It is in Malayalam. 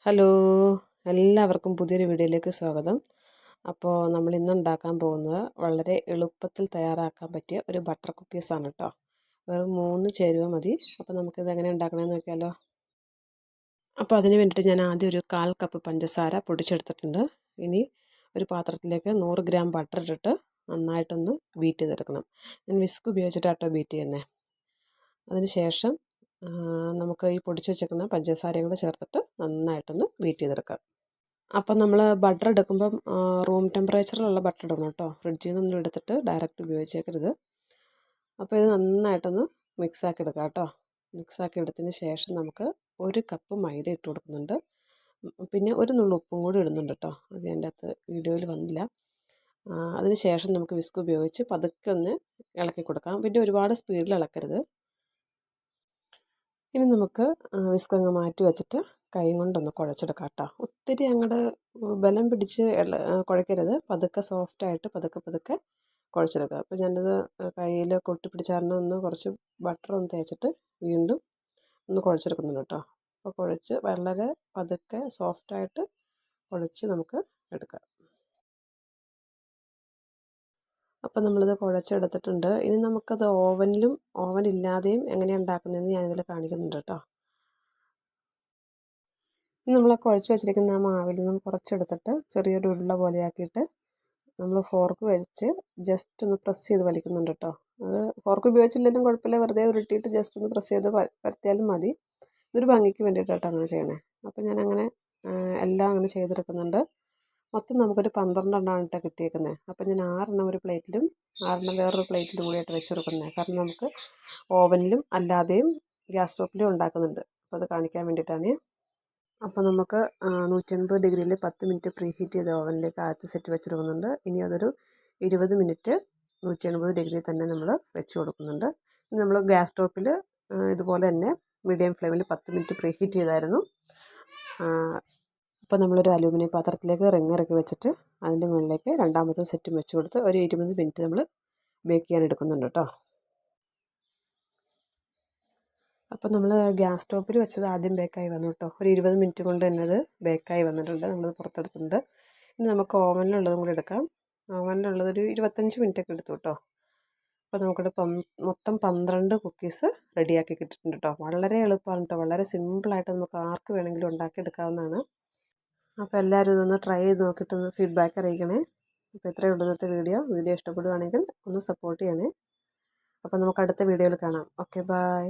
ഹലോ, എല്ലാവർക്കും പുതിയൊരു വീഡിയോയിലേക്ക് സ്വാഗതം. അപ്പോൾ നമ്മൾ ഇന്ന് ഉണ്ടാക്കാൻ പോകുന്നത് വളരെ എളുപ്പത്തിൽ തയ്യാറാക്കാൻ പറ്റിയ ഒരു ബട്ടർ കുക്കീസാണ് കേട്ടോ. വെറും 3 ചേരുവ മതി. അപ്പോൾ നമുക്കിത് എങ്ങനെ ഉണ്ടാക്കണമെന്ന് നോക്കിയാലോ. അപ്പോൾ അതിന് വേണ്ടിയിട്ട് ഞാൻ ആദ്യം ഒരു 1/4 കപ്പ് പഞ്ചസാര പൊടിച്ചെടുത്തിട്ടുണ്ട്. ഇനി ഒരു പാത്രത്തിലേക്ക് 100 ഗ്രാം ബട്ടർ ഇട്ടിട്ട് നന്നായിട്ടൊന്ന് ബീറ്റ് ചെയ്തെടുക്കണം. ഞാൻ വിസ്ക് ഉപയോഗിച്ചിട്ടാട്ടോ ബീറ്റ് ചെയ്യുന്നത്. അതിന് ശേഷം നമുക്ക് ഈ പൊടിച്ച് വെച്ചേക്കുന്ന പഞ്ചസാരയും കൂടെ ചേർത്തിട്ട് നന്നായിട്ടൊന്ന് ബീറ്റ് ചെയ്തെടുക്കാം. അപ്പം നമ്മൾ ബട്ടർ എടുക്കുമ്പം റൂം ടെമ്പറേച്ചറിലുള്ള ബട്ടർ ഇടണം കേട്ടോ. ഫ്രിഡ്ജിൽ നിന്നൊന്നും എടുത്തിട്ട് ഡയറക്റ്റ് ഉപയോഗിച്ചേക്കരുത്. അപ്പോൾ ഇത് നന്നായിട്ടൊന്ന് മിക്സാക്കി എടുക്കാം കേട്ടോ. മിക്സാക്കി എടുത്തതിന് ശേഷം നമുക്ക് 1 കപ്പ് മൈദ ഇട്ട് കൊടുക്കുന്നുണ്ട്. പിന്നെ ഒരു നുള്ളു ഉപ്പും കൂടി ഇടുന്നുണ്ട് കേട്ടോ. അത് എൻ്റെ അകത്ത് വീഡിയോയിൽ വന്നില്ല. അതിന് ശേഷം നമുക്ക് വിസ്ക് ഉപയോഗിച്ച് പതുക്കെ ഒന്ന് ഇളക്കി കൊടുക്കാം. പിന്നെ ഒരുപാട് സ്പീഡിൽ ഇളക്കരുത്. ഇനി നമുക്ക് വിസ്ക് അങ്ങ് മാറ്റി വെച്ചിട്ട് കൈ കൊണ്ടൊന്ന് കുഴച്ചെടുക്കാം കേട്ടോ. ഒത്തിരി അങ്ങോട്ട് ബലം പിടിച്ച് കുഴക്കരുത്. പതുക്കെ സോഫ്റ്റായിട്ട് പതുക്കെ കുഴച്ചെടുക്കുക. അപ്പോൾ ഞാനത് കയ്യിൽ കൊട്ടിപ്പിടിച്ച കാരണം ഒന്ന് കുറച്ച് ബട്ടർ ഒന്ന് തേച്ചിട്ട് വീണ്ടും ഒന്ന് കുഴച്ചെടുക്കുന്നുണ്ട് കേട്ടോ. അപ്പോൾ കുഴച്ച് വളരെ പതുക്കെ സോഫ്റ്റായിട്ട് കുഴച്ച് നമുക്ക് എടുക്കാം. അപ്പോൾ നമ്മളിത് കുഴച്ചെടുത്തിട്ടുണ്ട്. ഇനി നമുക്കത് ഓവനില്ലാതെയും എങ്ങനെയാണ് ഉണ്ടാക്കുന്നതെന്ന് ഞാനിതിൽ കാണിക്കുന്നുണ്ട് കേട്ടോ. ഇനി നമ്മൾ കുഴച്ച് വെച്ചിരിക്കുന്ന ആ മാവിൽ നിന്നും കുറച്ചെടുത്തിട്ട് ചെറിയൊരു ഉരുള പോലെ ആക്കിയിട്ട് നമ്മൾ ഫോർക്ക് വെച്ച് ജസ്റ്റ് ഒന്ന് പ്രസ് ചെയ്ത് വലിക്കുന്നുണ്ട് കേട്ടോ. അത് ഫോർക്ക് ഉപയോഗിച്ചില്ലെങ്കിലും കുഴപ്പമില്ല, വെറുതെ ഉരുട്ടിയിട്ട് ജസ്റ്റ് ഒന്ന് പ്രസ് ചെയ്ത് പരത്തിയാലും മതി. ഇതൊരു ഭംഗിക്ക് വേണ്ടിയിട്ടാട്ടോ അങ്ങനെ ചെയ്യണേ. അപ്പോൾ ഞാനങ്ങനെ എല്ലാം അങ്ങനെ ചെയ്തെടുക്കുന്നുണ്ട്. മൊത്തം നമുക്കൊരു 12 എണ്ണമാണ് കേട്ടോ കിട്ടിയേക്കുന്നത്. അപ്പോൾ ഞാൻ 6 എണ്ണം ഒരു പ്ലേറ്റിലും 6 എണ്ണം വേറൊരു പ്ലേറ്റിലും കൂടിയായിട്ട് വെച്ച് കൊടുക്കുന്നത്. കാരണം നമുക്ക് ഓവനിലും അല്ലാതെയും ഗ്യാസ് സ്റ്റോപ്പിലും ഉണ്ടാക്കുന്നുണ്ട്. അപ്പോൾ അത് കാണിക്കാൻ വേണ്ടിയിട്ടാണ്. അപ്പോൾ നമുക്ക് 180 ഡിഗ്രിയിൽ 10 മിനിറ്റ് പ്രീ ഹീറ്റ് ചെയ്ത ഓവനിലേക്ക് ആദ്യത്തെ സെറ്റ് വെച്ച് കൊടുക്കുന്നുണ്ട്. ഇനി അതൊരു 20 മിനിറ്റ് 180 ഡിഗ്രിയിൽ തന്നെ നമ്മൾ വെച്ച് കൊടുക്കുന്നുണ്ട്. ഇനി നമ്മൾ ഗ്യാസ് സ്റ്റോപ്പിൽ ഇതുപോലെ തന്നെ മീഡിയം ഫ്ലെയിമിൽ 10 മിനിറ്റ് പ്രീ ഹീറ്റ് ചെയ്തായിരുന്നു. അപ്പോൾ നമ്മളൊരു അലൂമിനിയം പാത്രത്തിലേക്ക് റിങ് ഇറക്കി വെച്ചിട്ട് അതിൻ്റെ മുകളിലേക്ക് രണ്ടാമത്തെ സെറ്റും വെച്ച് കൊടുത്ത് ഒരു 20 മിനിറ്റ് നമ്മൾ ബേക്ക് ചെയ്യാൻ എടുക്കുന്നുണ്ട് കേട്ടോ. അപ്പോൾ നമ്മൾ ഗ്യാസ് സ്റ്റോപ്പിൽ വെച്ചത് ആദ്യം ബേക്കായി വന്നു കേട്ടോ. ഒരു 20 മിനിറ്റ് കൊണ്ട് തന്നെ അത് ബേക്കായി വന്നിട്ടുണ്ട്. നമ്മളത് പുറത്തെടുത്തിട്ടുണ്ട്. ഇനി നമുക്ക് ഓവനിലുള്ളതും കൂടി എടുക്കാം. ഓവനിലുള്ളതൊരു 25 മിനിറ്റൊക്കെ എടുത്തു കേട്ടോ. അപ്പോൾ നമുക്കിവിടെ മൊത്തം 12 കുക്കീസ് റെഡിയാക്കി കിട്ടിയിട്ടുണ്ട് കേട്ടോ. വളരെ എളുപ്പമാണ് കേട്ടോ. വളരെ സിമ്പിളായിട്ട് നമുക്ക് ആർക്ക് വേണമെങ്കിലും ഉണ്ടാക്കിയെടുക്കാവുന്നതാണ്. അപ്പോൾ എല്ലാവരും ഇതൊന്ന് ട്രൈ ചെയ്ത് നോക്കിയിട്ടൊന്ന് ഫീഡ്ബാക്ക് അറിയിക്കണേ. അപ്പോൾ ഇത്രയേ ഉള്ളൂ ഇന്നത്തെ വീഡിയോ ഇഷ്ടപ്പെടുകയാണെങ്കിൽ ഒന്ന് സപ്പോർട്ട് ചെയ്യണേ. അപ്പോൾ നമുക്ക് അടുത്ത വീഡിയോയിൽ കാണാം. Okay, by.